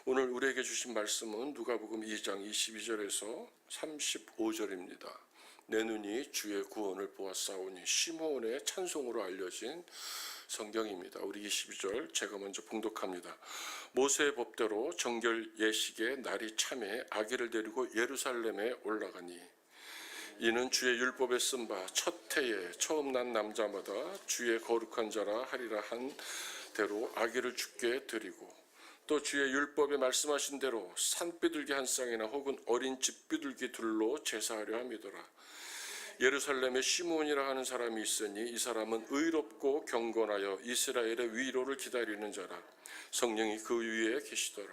오늘 우리에게 주신 말씀은 누가복음 2장 22절에서 35절입니다. 내 눈이 주의 구원을 보았사오니, 시므온의 찬송으로 알려진 성경입니다. 우리 22절 제가 먼저 봉독합니다. 모세의 법대로 정결 예식의 날이 참에 아기를 데리고 예루살렘에 올라가니, 이는 주의 율법에 쓴 바 첫 해에 처음 난 남자마다 주의 거룩한 자라 하리라 한 대로 아기를 주께 드리고, 또 주의 율법에 말씀하신 대로 산비둘기 한 쌍이나 혹은 어린 집비둘기 둘로 제사하려 함이더라. 예루살렘에 시므온이라 하는 사람이 있으니, 이 사람은 의롭고 경건하여 이스라엘의 위로를 기다리는 자라. 성령이 그 위에 계시더라.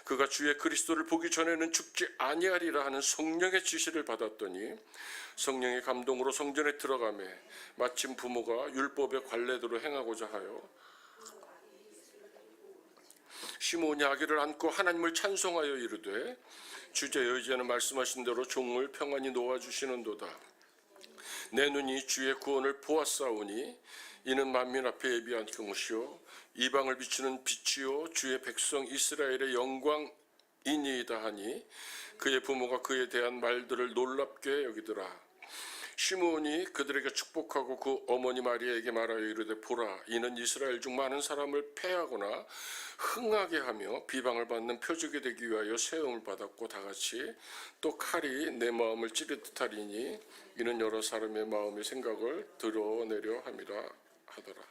그가 주의 그리스도를 보기 전에는 죽지 아니하리라 하는 성령의 지시를 받았더니, 성령의 감동으로 성전에 들어가매 마침 부모가 율법의 관례대로 행하고자 하여 시므온이 아기를 안고 하나님을 찬송하여 이르되, 주제 여이제는 말씀하신 대로 종을 평안히 놓아주시는도다. 내 눈이 주의 구원을 보았사오니, 이는 만민 앞에 예비한 경시요 이방을 비추는 빛이요 주의 백성 이스라엘의 영광이니이다 하니, 그의 부모가 그에 대한 말들을 놀랍게 여기더라. 시므온이 그들에게 축복하고 그 어머니 마리아에게 말하여 이르되, 보라, 이는 이스라엘 중 많은 사람을 패하거나 흥하게 하며 비방을 받는 표적이 되기 위하여 세움을 받았고, 다같이 또 칼이 내 마음을 찌르듯 하리니, 이는 여러 사람의 마음의 생각을 드러내려 함이라 하더라.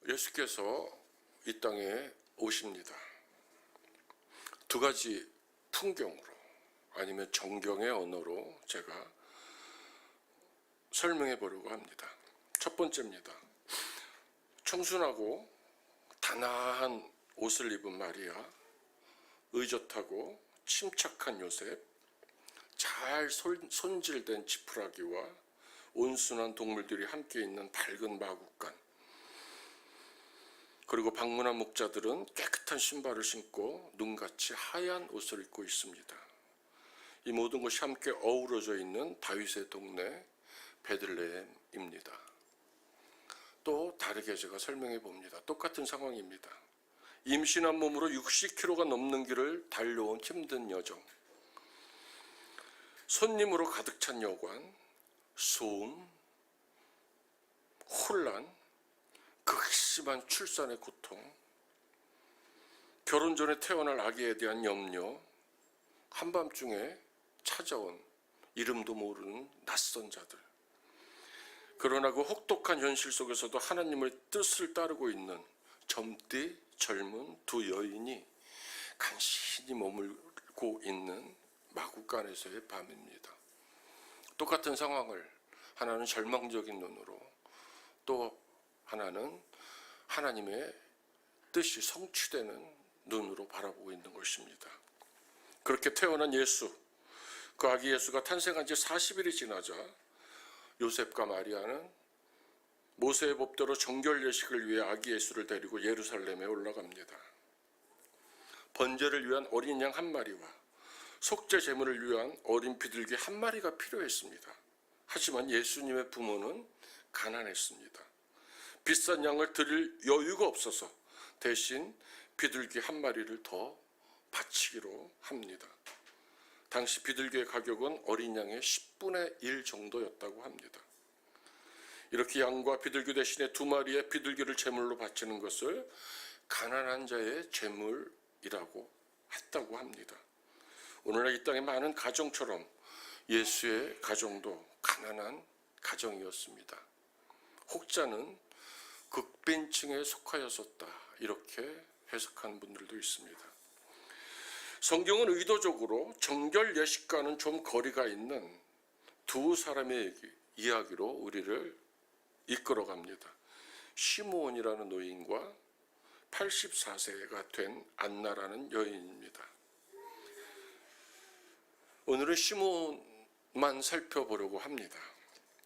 예수께서 이 땅에 오십니다. 두 가지 풍경으로, 아니면 정경의 언어로 제가 설명해 보려고 합니다. 첫 번째입니다. 청순하고 단아한 옷을 입은 마리아, 의젓하고 침착한 요셉, 잘 손질된 지푸라기와 온순한 동물들이 함께 있는 밝은 마구간, 그리고 방문한 목자들은 깨끗한 신발을 신고 눈같이 하얀 옷을 입고 있습니다. 이 모든 것이 함께 어우러져 있는 다윗의 동네 베들레헴입니다. 또 다르게 제가 설명해 봅니다. 똑같은 상황입니다. 임신한 몸으로 60km가 넘는 길을 달려온 힘든 여정, 손님으로 가득 찬 여관, 소음, 혼란, 극심한 출산의 고통, 결혼 전에 태어날 아기에 대한 염려, 한밤중에 찾아온 이름도 모르는 낯선 자들. 그러나 그 혹독한 현실 속에서도 하나님의 뜻을 따르고 있는 젊디 젊은 두 여인이 간신히 머물고 있는 마구간에서의 밤입니다. 똑같은 상황을 하나는 절망적인 눈으로, 또 하나는 하나님의 뜻이 성취되는 눈으로 바라보고 있는 것입니다. 그렇게 태어난 예수, 그 아기 예수가 탄생한 지 40일이 지나자 요셉과 마리아는 모세의 법대로 정결 예식을 위해 아기 예수를 데리고 예루살렘에 올라갑니다. 번제를 위한 어린 양 한 마리와 속죄 제물을 위한 어린 비둘기 한 마리가 필요했습니다. 하지만 예수님의 부모는 가난했습니다. 비싼 양을 드릴 여유가 없어서 대신 비둘기 한 마리를 더 바치기로 합니다. 당시 비둘기의 가격은 어린 양의 10분의 1 정도였다고 합니다. 이렇게 양과 비둘기 대신에 두 마리의 비둘기를 제물로 바치는 것을 가난한 자의 제물이라고 했다고 합니다. 오늘날 이 땅의 많은 가정처럼 예수의 가정도 가난한 가정이었습니다. 혹자는 극빈층에 속하였었다, 이렇게 해석한 분들도 있습니다. 성경은 의도적으로 정결 예식과는 좀 거리가 있는 두 사람의 이야기로 우리를 이끌어갑니다. 시므온이라는 노인과 84세가 된 안나라는 여인입니다. 오늘은 시므온만 살펴보려고 합니다.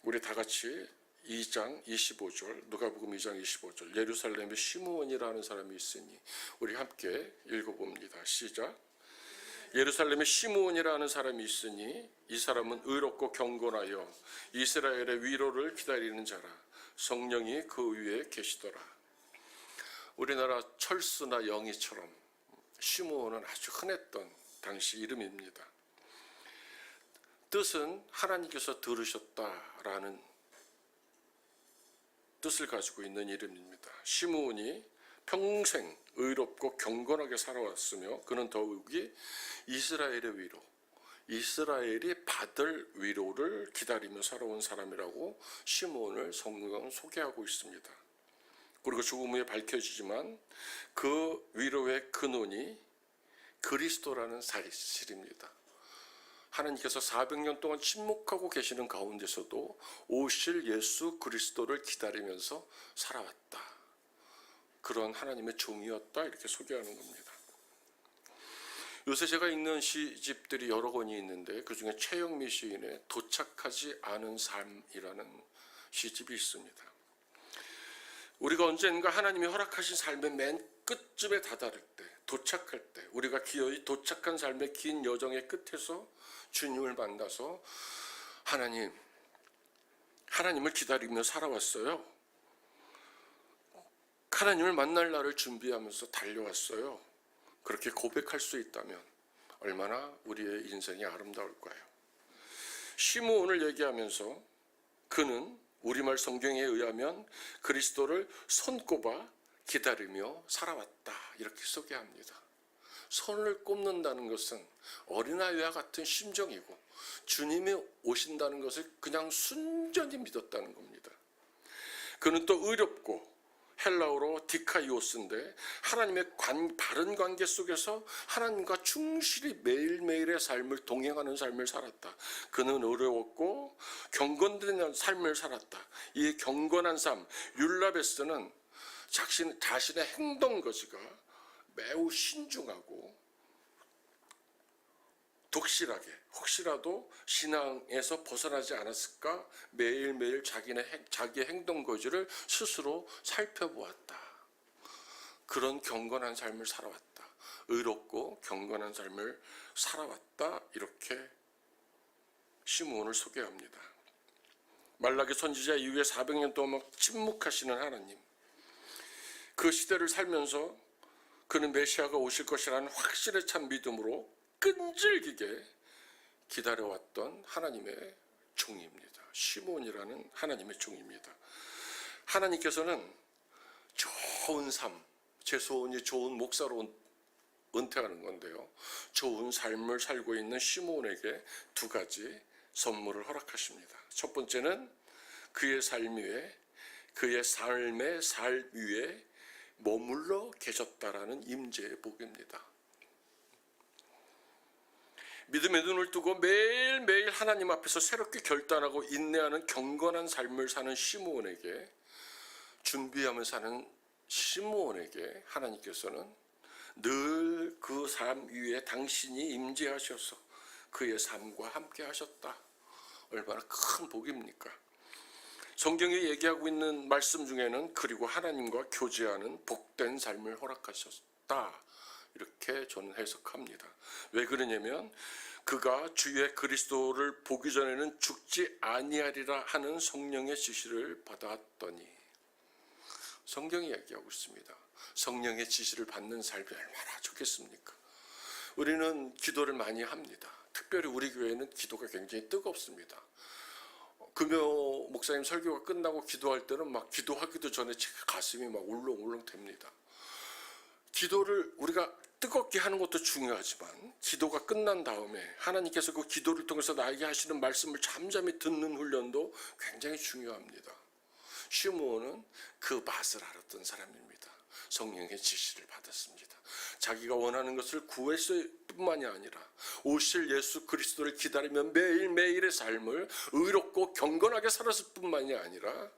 우리 다 같이 2장 25절, 누가복음 2장 25절, 예루살렘에 시므온이라는 사람이 있으니, 우리 함께 읽어봅니다. 시작. 예루살렘에 시므온이라는 사람이 있으니, 이 사람은 의롭고 경건하여 이스라엘의 위로를 기다리는 자라. 성령이 그 위에 계시더라. 우리나라 철수나 영희처럼 시므온은 아주 흔했던 당시 이름입니다. 뜻은 하나님께서 들으셨다라는 뜻을 가지고 있는 이름입니다. 시므온이 평생 의롭고 경건하게 살아왔으며 그는 더욱이 이스라엘의 위로, 이스라엘이 받을 위로를 기다리며 살아온 사람이라고 시므온을 성경은 소개하고 있습니다. 그리고 죽음 후에 밝혀지지만 그 위로의 근원이 그리스도라는 사실입니다. 하나님께서 400년 동안 침묵하고 계시는 가운데서도 오실 예수 그리스도를 기다리면서 살아왔다. 그런 하나님의 종이었다, 이렇게 소개하는 겁니다. 요새 제가 읽는 시집들이 여러 권이 있는데 그중에 최영미 시인의 도착하지 않은 삶이라는 시집이 있습니다. 우리가 언젠가 하나님이 허락하신 삶의 맨 끝쯤에 다다를 때, 도착할 때, 우리가 기어이 도착한 삶의 긴 여정의 끝에서 주님을 만나서 하나님을 기다리며 살아왔어요. 하나님을 만날 날을 준비하면서 달려왔어요. 그렇게 고백할 수 있다면 얼마나 우리의 인생이 아름다울까요? 시므온을 얘기하면서 그는 우리말 성경에 의하면 그리스도를 손꼽아 기다리며 살아왔다, 이렇게 소개합니다. 손을 꼽는다는 것은 어린아이와 같은 심정이고 주님이 오신다는 것을 그냥 순전히 믿었다는 겁니다. 그는 또 의롭고 헬라어로 디카이오스인데 하나님의 바른 관계 속에서 하나님과 충실히 매일매일의 삶을 동행하는 삶을 살았다. 그는 어려웠고 경건된 삶을 살았다. 이 경건한 삶, 율라베스는 자신의 행동 거지가 매우 신중하고 독실하게, 혹시라도 신앙에서 벗어나지 않았을까 매일매일 자기의 행동 거지를 스스로 살펴보았다. 그런 경건한 삶을 살아왔다. 의롭고 경건한 삶을 살아왔다, 이렇게 시므온을 소개합니다. 말라기 선지자 이후에 400년 동안 침묵하시는 하나님, 그 시대를 살면서 그는 메시아가 오실 것이라는 확실에 찬 믿음으로 끈질기게 기다려왔던 하나님의 종입니다. 시므온이라는 하나님의 종입니다. 하나님께서는 좋은 삶, 제 소원이 좋은 목사로 은퇴하는 건데요, 좋은 삶을 살고 있는 시므온에게 두 가지 선물을 허락하십니다. 첫 번째는 그의 삶의 삶 위에 머물러 계셨다라는 임재의 복입니다. 믿음의 눈을 뜨고 매일매일 하나님 앞에서 새롭게 결단하고 인내하는 경건한 삶을 사는 시므온에게, 준비하며 사는 시므온에게 하나님께서는 늘 그 삶 위에 당신이 임재하셔서 그의 삶과 함께 하셨다. 얼마나 큰 복입니까? 성경이 얘기하고 있는 말씀 중에는 그리고 하나님과 교제하는 복된 삶을 허락하셨다, 이렇게 저는 해석합니다. 왜 그러냐면 그가 주의 그리스도를 보기 전에는 죽지 아니하리라 하는 성령의 지시를 받았더니, 성경이 얘기하고 있습니다. 성령의 지시를 받는 삶이 얼마나 좋겠습니까? 우리는 기도를 많이 합니다. 특별히 우리 교회는 기도가 굉장히 뜨겁습니다. 금요 목사님 설교가 끝나고 기도할 때는 막 기도하기도 전에 제 가슴이 막 울렁울렁 됩니다. 기도를 우리가 뜨겁게 하는 것도 중요하지만 기도가 끝난 다음에 하나님께서 그 기도를 통해서 나에게 하시는 말씀을 잠잠히 듣는 훈련도 굉장히 중요합니다. 시므온은 그 맛을 알았던 사람입니다. 성령의 지시를 받았습니다. 자기가 원하는 것을 구했을 뿐만이 아니라 오실 예수 그리스도를 기다리며 매일매일의 삶을 의롭고 경건하게 살았을 뿐만이 아니라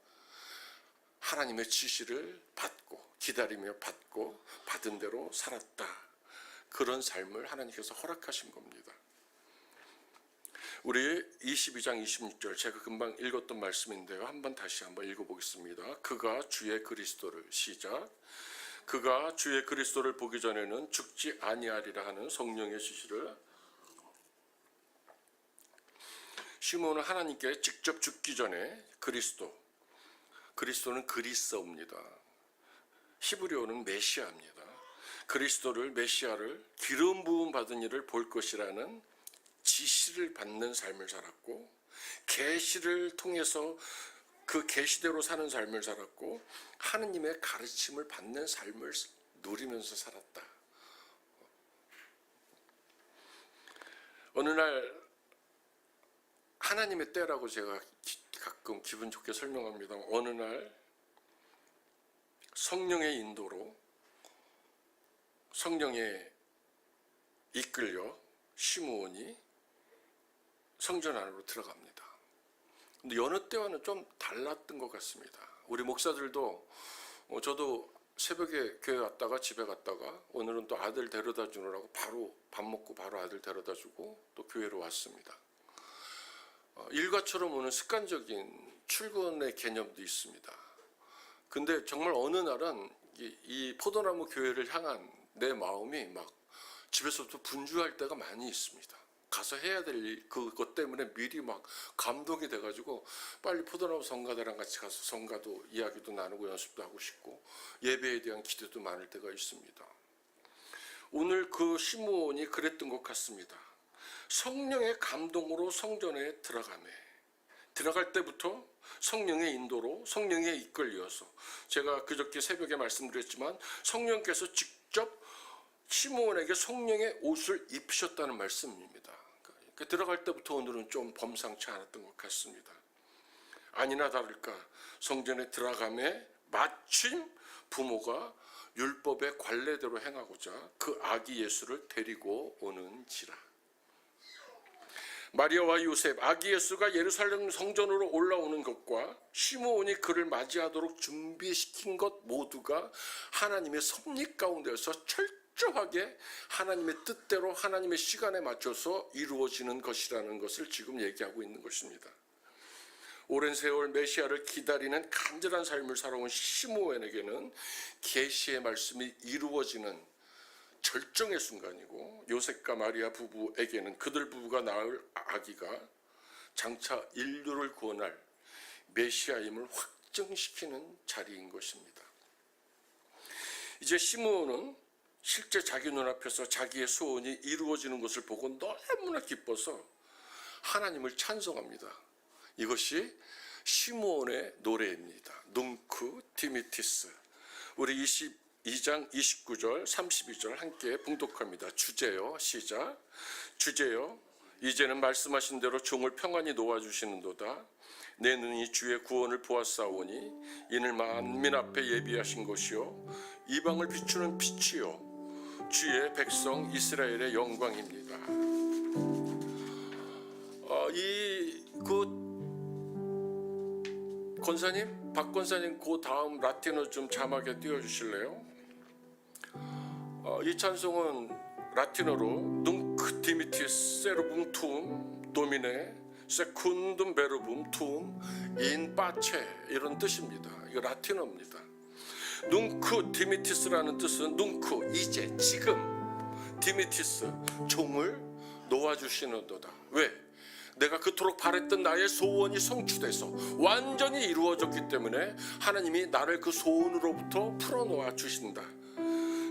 하나님의 지시를 받고 기다리며 받고 받은 대로 살았다. 그런 삶을 하나님께서 허락하신 겁니다. 우리 22장 26절, 제가 금방 읽었던 말씀인데요, 다시 한번 읽어보겠습니다. 그가 주의 그리스도를, 시작, 그가 주의 그리스도를 보기 전에는 죽지 아니하리라 하는 성령의 지시를. 시므온은 하나님께 직접 죽기 전에 그리스도는 그리스어입니다. 히브리어는 메시아입니다. 그리스도를 메시아를 기름 부음 받은 이를 볼 것이라는 지시를 받는 삶을 살았고 계시를 통해서 그 계시대로 사는 삶을 살았고 하느님의 가르침을 받는 삶을 누리면서 살았다. 어느 날 하나님의 때라고 제가 가끔 기분 좋게 설명합니다. 어느 날 성령의 인도로 성령에 이끌려 시므온이 성전 안으로 들어갑니다. 근데 여느 때와는 좀 달랐던 것 같습니다. 우리 목사들도 저도 새벽에 교회 갔다가 집에 갔다가 오늘은 또 아들 데려다 주느라고 바로 밥 먹고 바로 아들 데려다 주고 또 교회로 왔습니다. 일과처럼 오는 습관적인 출근의 개념도 있습니다. 근데 정말 어느 날은 이 포도나무 교회를 향한 내 마음이 막 집에서부터 분주할 때가 많이 있습니다. 가서 해야 될 일, 그것 때문에 미리 막 감동이 돼가지고 빨리 포도나무 성가대랑 같이 가서 성가도 이야기도 나누고 연습도 하고 싶고 예배에 대한 기대도 많을 때가 있습니다. 오늘 그 시므온이 그랬던 것 같습니다. 성령의 감동으로 성전에 들어갈 때부터 성령의 인도로 성령에 이끌려서 제가 그저께 새벽에 말씀드렸지만 성령께서 직접 시므온에게 성령의 옷을 입히셨다는 말씀입니다. 그러니까 들어갈 때부터 오늘은 좀 범상치 않았던 것 같습니다. 아니나 다를까 성전에 들어가매 마침 부모가 율법의 관례대로 행하고자 그 아기 예수를 데리고 오는지라. 마리아와 요셉, 아기 예수가 예루살렘 성전으로 올라오는 것과 시므온이 그를 맞이하도록 준비시킨 것 모두가 하나님의 섭리 가운데서 철저하게 하나님의 뜻대로 하나님의 시간에 맞춰서 이루어지는 것이라는 것을 지금 얘기하고 있는 것입니다. 오랜 세월 메시아를 기다리는 간절한 삶을 살아온 시므온에게는 계시의 말씀이 이루어지는 절정의 순간이고 요셉과 마리아 부부에게는 그들 부부가 낳을 아기가 장차 인류를 구원할 메시아임을 확증시키는 자리인 것입니다. 이제 시므온은 실제 자기 눈앞에서 자기의 소원이 이루어지는 것을 보고 너무나 기뻐서 하나님을 찬송합니다. 이것이 시므온의 노래입니다. 눅크 디미티스. 우리 22장 29절 32절 함께 봉독합니다. 주제요 시작. 주제요 이제는 말씀하신 대로 종을 평안히 놓아주시는도다. 내 눈이 주의 구원을 보았사오니 이는 만민 앞에 예비하신 것이요 이방을 비추는 빛이요 주의 백성 이스라엘의 영광입니다. 권사님, 박 권사님 그 다음 라틴어 좀 자막에 띄워주실래요? 이 찬송은 라틴어로 Nunc dimittis servum tuum domine secundum verbum tuum in pace 이런 뜻입니다. 이거 라틴어입니다. Nunc dimittis라는 뜻은 Nunc 이제 지금 디미티스 종을 놓아주시는도다. 왜? 내가 그토록 바랬던 나의 소원이 성취돼서 완전히 이루어졌기 때문에 하나님이 나를 그 소원으로부터 풀어놓아 주신다.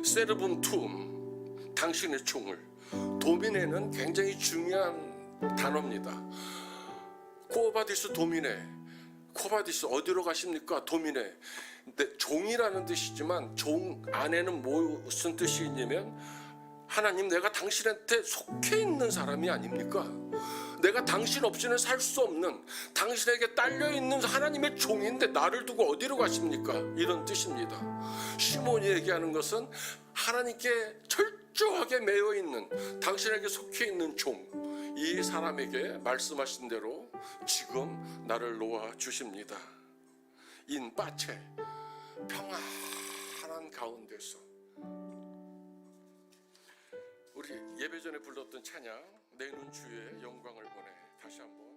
세르분 툼, 당신의 총을. 도미네는 굉장히 중요한 단어입니다. 코바디스 도미네. 코바디스 어디로 가십니까? 도미네. 근데 종이라는 뜻이지만 종 안에는 무슨 뜻이 있냐면 하나님 내가 당신한테 속해 있는 사람이 아닙니까? 내가 당신 없이는 살 수 없는 당신에게 딸려있는 하나님의 종인데 나를 두고 어디로 가십니까? 이런 뜻입니다. 시몬이 얘기하는 것은 하나님께 철저하게 매여있는 당신에게 속해 있는 종, 이 사람에게 말씀하신 대로 지금 나를 놓아주십니다. 인바체 평안한 가운데서 우리 예배 전에 불렀던 찬양 내 눈 주의 영광을 보내 다시 한번